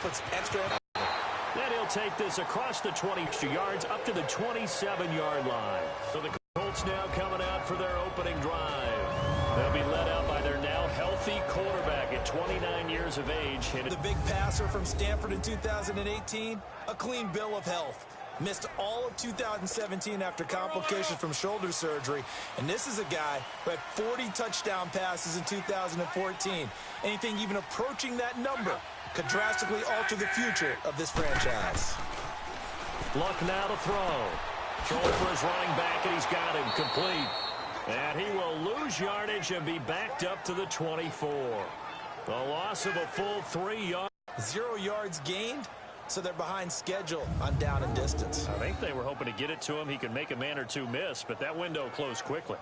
puts extra effort. Then he'll take this across the 20 yards up to the 27-yard line. So the Colts now coming out for their opening drive. They'll be led out by their now healthy quarterback at 29 years of age. The big passer from Stanford in 2018, a clean bill of health. Missed all of 2017 after complications from shoulder surgery. And this is a guy who had 40 touchdown passes in 2014. Anything even approaching that number could drastically alter the future of this franchise. Luck now to throw. Throwing for his running back, and he's got him complete. And he will lose yardage and be backed up to the 24. A loss of a full 3 yards. 0 yards gained, so they're behind schedule on down and distance. I think they were hoping to get it to him. He could make a man or two miss, but that window closed quickly.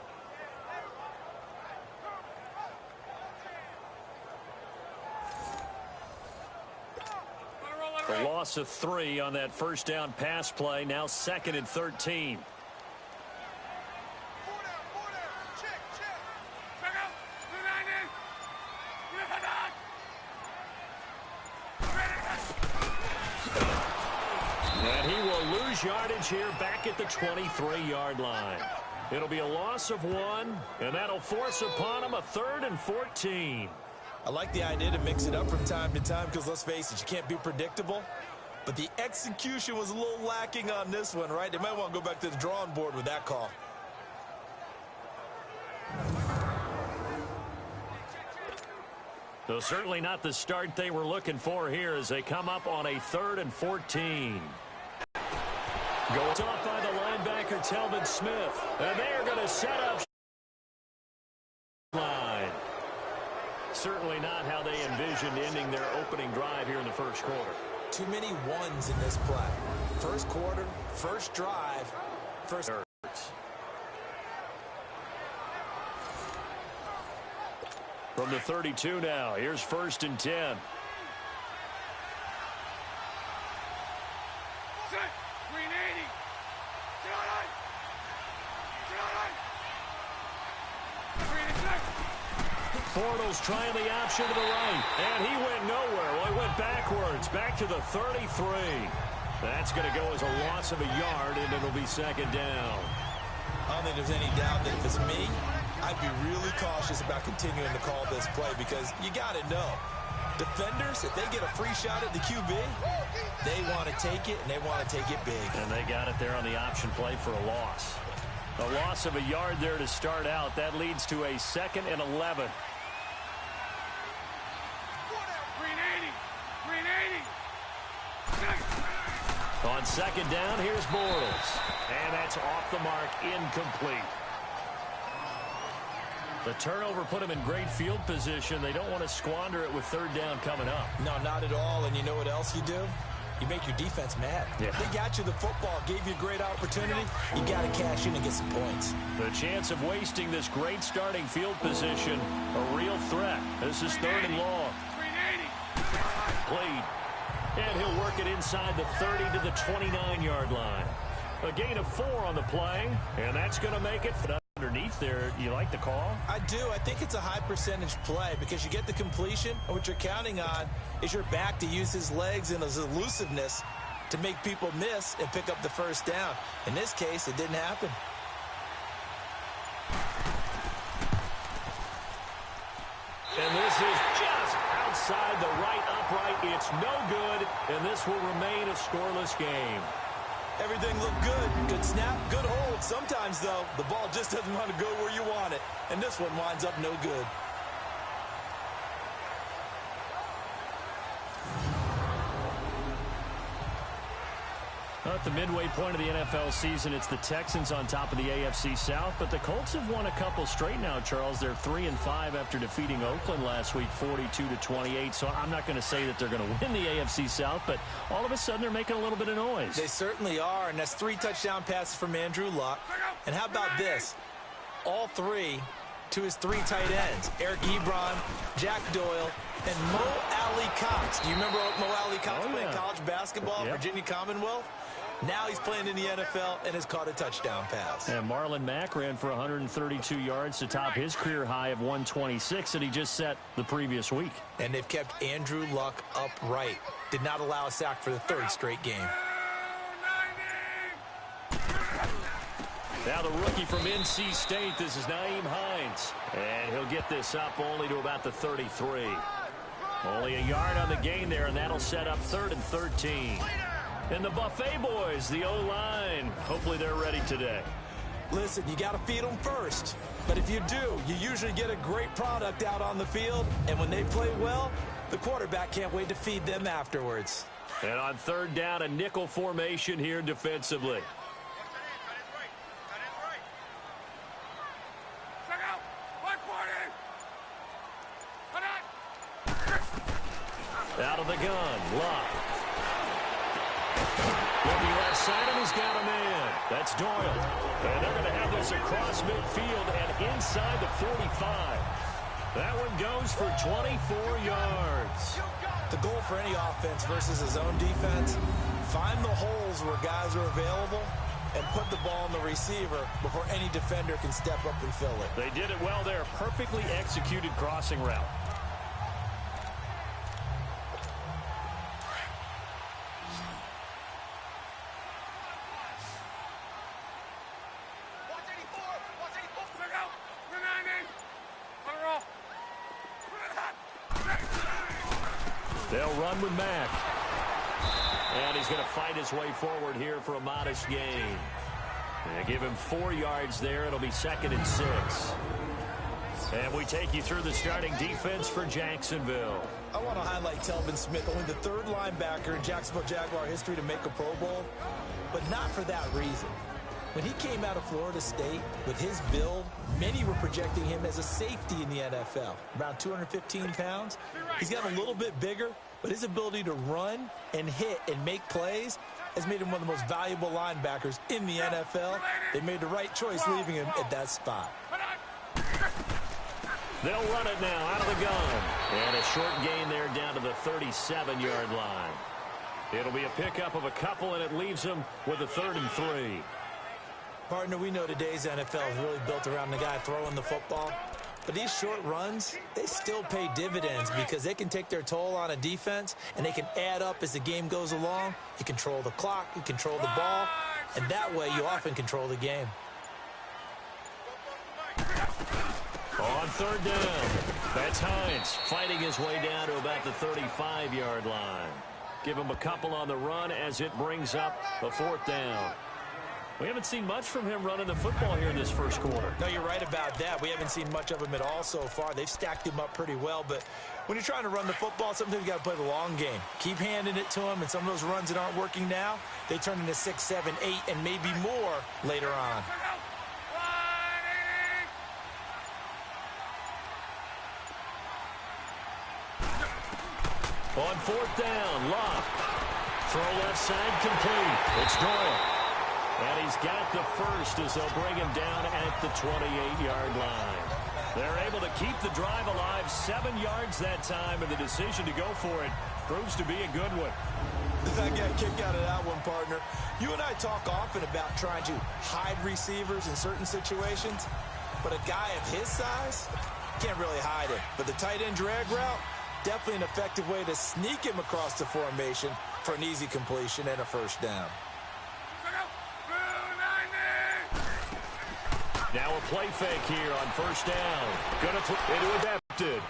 A loss of 3 on that first down pass play. Now 2nd and 13. And he will lose yardage here back at the 23-yard line. It'll be a loss of 1, and that'll force upon him a 3rd and 14. I like the idea to mix it up from time to time because, let's face it, you can't be predictable. But the execution was a little lacking on this one, right? They might want to go back to the drawing board with that call. So certainly not the start they were looking for here as they come up on a 3rd and 14. Goes off by the linebacker, Telvin Smith. And they're going to set up line. Certainly not how they envisioned ending their opening drive here in the first quarter. Too many ones in this play. First quarter, first drive, first. From the 32 now, here's 1st and 10. Bortles trying the option to the right, and he went nowhere. Well, he went backwards, back to the 33. That's going to go as a loss of a yard, and it'll be 2nd down. I don't think there's any doubt that if it's me, I'd be really cautious about continuing to call this play because you got to know. Defenders, if they get a free shot at the QB, they want to take it, and they want to take it big. And they got it there on the option play for a loss. A loss of a yard there to start out. That leads to a 2nd and 11. On 2nd down, here's Bortles. And that's off the mark, incomplete. The turnover put him in great field position. They don't want to squander it with 3rd down coming up. No, not at all. And you know what else you do? You make your defense mad. Yeah. They got you the football, gave you a great opportunity. You got to cash in and get some points. The chance of wasting this great starting field position, a real threat. This is 3rd and long. Played. And he'll work it inside the 30 to the 29-yard line. A gain of 4 on the play, and that's going to make it underneath there. You like the call? I do. I think it's a high percentage play because you get the completion, and what you're counting on is your back to use his legs and his elusiveness to make people miss and pick up the 1st down. In this case, it didn't happen. And this is just outside the right upright. It's no good, and this will remain a scoreless game. Everything looked good. Good snap, good hold. Sometimes, though, the ball just doesn't want to go where you want it. And this one winds up no good. At the midway point of the NFL season, it's the Texans on top of the AFC South, but the Colts have won a couple straight now, Charles. They're 3-5 after defeating Oakland last week, 42-28. So I'm not going to say that they're going to win the AFC South, but all of a sudden they're making a little bit of noise. They certainly are, and that's 3 touchdown passes from Andrew Luck. And how about this? All 3 to his 3 tight ends, Eric Ebron, Jack Doyle, and Mo Alley Cox. Do you remember Mo Alley Cox playing college basketball at Virginia Commonwealth? Now he's playing in the NFL and has caught a touchdown pass. And Marlon Mack ran for 132 yards to top his career high of 126 that he just set the previous week. And they've kept Andrew Luck upright. Did not allow a sack for the third straight game. Now the rookie from NC State, this is Nyheim Hines. And he'll get this up only to about the 33. Only a yard on the gain there, and that'll set up 3rd and 13. And the Buffet boys, the O-line, hopefully they're ready today. Listen, you got to feed them first. But if you do, you usually get a great product out on the field. And when they play well, the quarterback can't wait to feed them afterwards. And on 3rd down, a nickel formation here defensively. Out of the gun, Luck. Looking left side, and he's got a man. That's Doyle. And they're going to have this across midfield and inside the 45. That one goes for 24 yards. The goal for any offense versus his own defense, find the holes where guys are available and put the ball in the receiver before any defender can step up and fill it. They did it well there. Perfectly executed crossing route. They'll run with Mack. And he's going to fight his way forward here for a modest gain. They give him 4 yards there. It'll be 2nd and 6. And we take you through the starting defense for Jacksonville. I want to highlight Telvin Smith, only the 3rd linebacker in Jacksonville Jaguar history to make a Pro Bowl, but not for that reason. When he came out of Florida State with his build, many were projecting him as a safety in the NFL, around 215 pounds. He's gotten a little bit bigger, but his ability to run and hit and make plays has made him one of the most valuable linebackers in the NFL. They made the right choice leaving him at that spot. They'll run it now out of the gun. And a short gain there down to the 37-yard line. It'll be a pickup of a couple, and it leaves them with a 3rd and 3. Partner, we know today's NFL is really built around the guy throwing the football. But these short runs, they still pay dividends because they can take their toll on a defense, and they can add up as the game goes along. You control the clock, you control the ball, and that way you often control the game. On 3rd down, that's Hines fighting his way down to about the 35-yard line. Give him a couple on the run as it brings up a 4th down. We haven't seen much from him running the football here in this first quarter. No, you're right about that. We haven't seen much of him at all so far. They've stacked him up pretty well, but when you're trying to run the football, sometimes you got to play the long game. Keep handing it to him, and some of those runs that aren't working now, they turn into 6, 7, 8, and maybe more later on. On 4th down, Luck. Throw left side complete. It's Doyle. And he's got the first as they'll bring him down at the 28-yard line. They're able to keep the drive alive, 7 yards that time, and the decision to go for it proves to be a good one. I got a kick out of that one, partner. You and I talk often about trying to hide receivers in certain situations, but a guy of his size can't really hide it. But the tight end drag route, definitely an effective way to sneak him across the formation for an easy completion and a 1st down. Now a play fake here on 1st down. Gonna throw it adapted.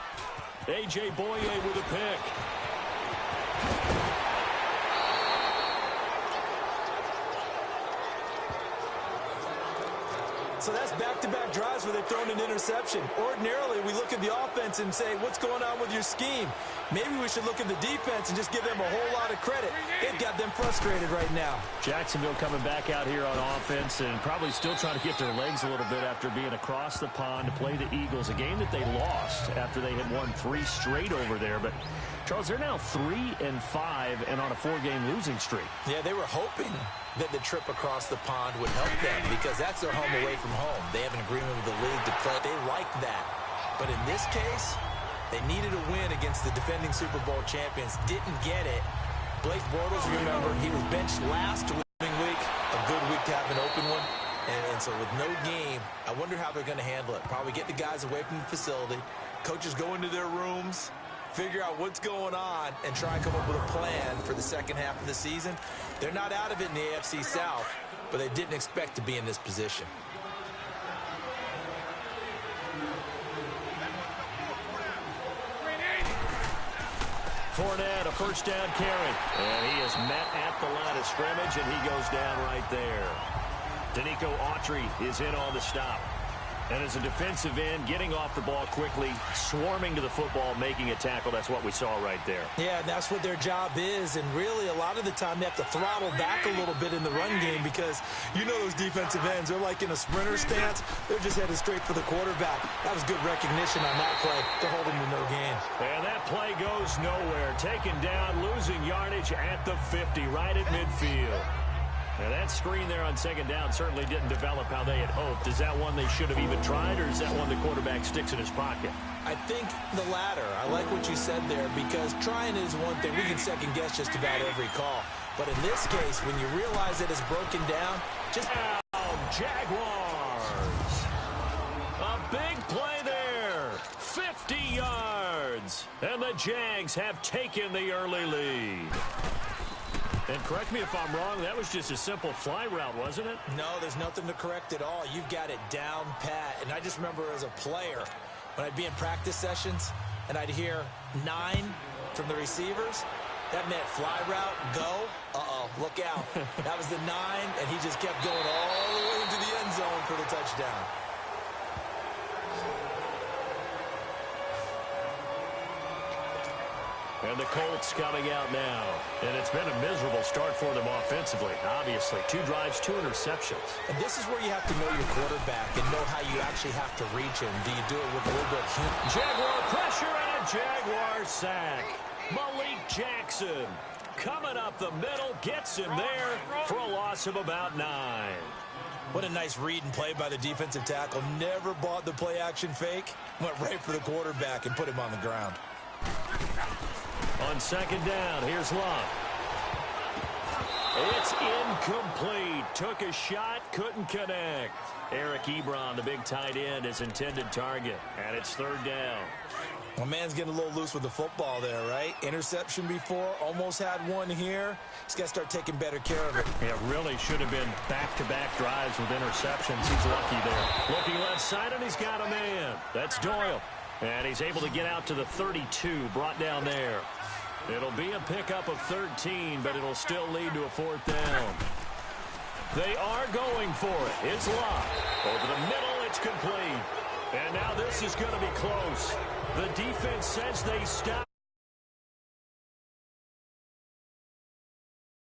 A.J. Boye with a pick. So that's back-to-back drives where they've thrown an interception. Ordinarily, we look at the offense and say, what's going on with your scheme? Maybe we should look at the defense and just give them a whole lot of credit. They've got them frustrated right now. Jacksonville coming back out here on offense and probably still trying to get their legs a little bit after being across the pond to play the Eagles, a game that they lost after they had won 3 straight over there. But, Charles, they're now 3-5 and on a 4-game losing streak. Yeah, they were hoping that the trip across the pond would help them because that's their home away from home. They have an agreement with the league to play. They like that. But in this case, they needed a win against the defending Super Bowl champions. Didn't get it. Blake Bortles, remember, he was benched last week. like to have an open one. And so with no game, I wonder how they're going to handle it. Probably get the guys away from the facility. Coaches go into their rooms, figure out what's going on, and try and come up with a plan for the second half of the season. They're not out of it in the AFC South, but they didn't expect to be in this position. Fournette, a first down carry. And he is met at the line of scrimmage, and he goes down right there. Danico Autry is in on the stop. And as a defensive end, getting off the ball quickly, swarming to the football, making a tackle, that's what we saw right there. Yeah, that's what their job is. And really, a lot of the time, they have to throttle back a little bit in the run game because you know those defensive ends, they're like in a sprinter stance. They're just headed straight for the quarterback. That was good recognition on that play to hold him to no gain. And that play goes nowhere. Taken down, losing yardage at the 50, right at midfield. Now that screen there on second down certainly didn't develop how they had hoped. Is that one they should have even tried, or is that one the quarterback sticks in his pocket? I think the latter. I like what you said there because trying is one thing. We can second guess just about every call. But in this case, when you realize that it's broken down, just... Jaguars. A big play there. 50 yards. And the Jags have taken the early lead. And correct me if I'm wrong, that was just a simple fly route, wasn't it? No, there's nothing to correct at all. You've got it down pat. And I just remember as a player, when I'd be in practice sessions and I'd hear 9 from the receivers, that meant fly route, go. Uh-oh, look out. That was the 9, and he just kept going all the way into the end zone for the touchdown. And the Colts coming out now. And it's been a miserable start for them offensively, obviously. 2 drives, 2 interceptions. And this is where you have to know your quarterback and know how you actually have to reach him. Do you do it with a little bit of heat? Jaguar pressure and a Jaguar sack. Malik Jackson coming up the middle, gets him there for a loss of about 9. What a nice read and play by the defensive tackle. Never bought the play-action fake. Went right for the quarterback and put him on the ground. On second down, here's Love. It's incomplete. Took a shot, couldn't connect. Eric Ebron, the big tight end, his intended target. And it's third down. Well, man's getting a little loose with the football there, right? Interception before, almost had one here. He's got to start taking better care of it. Yeah, really should have been back-to-back drives with interceptions. He's lucky there. Looking left side, and he's got a man. That's Doyle. And he's able to get out to the 32, brought down there. It'll be a pickup of 13, but it'll still lead to a fourth down. They are going for it. It's Love. Over the middle, it's complete. And now this is going to be close. The defense says they stop.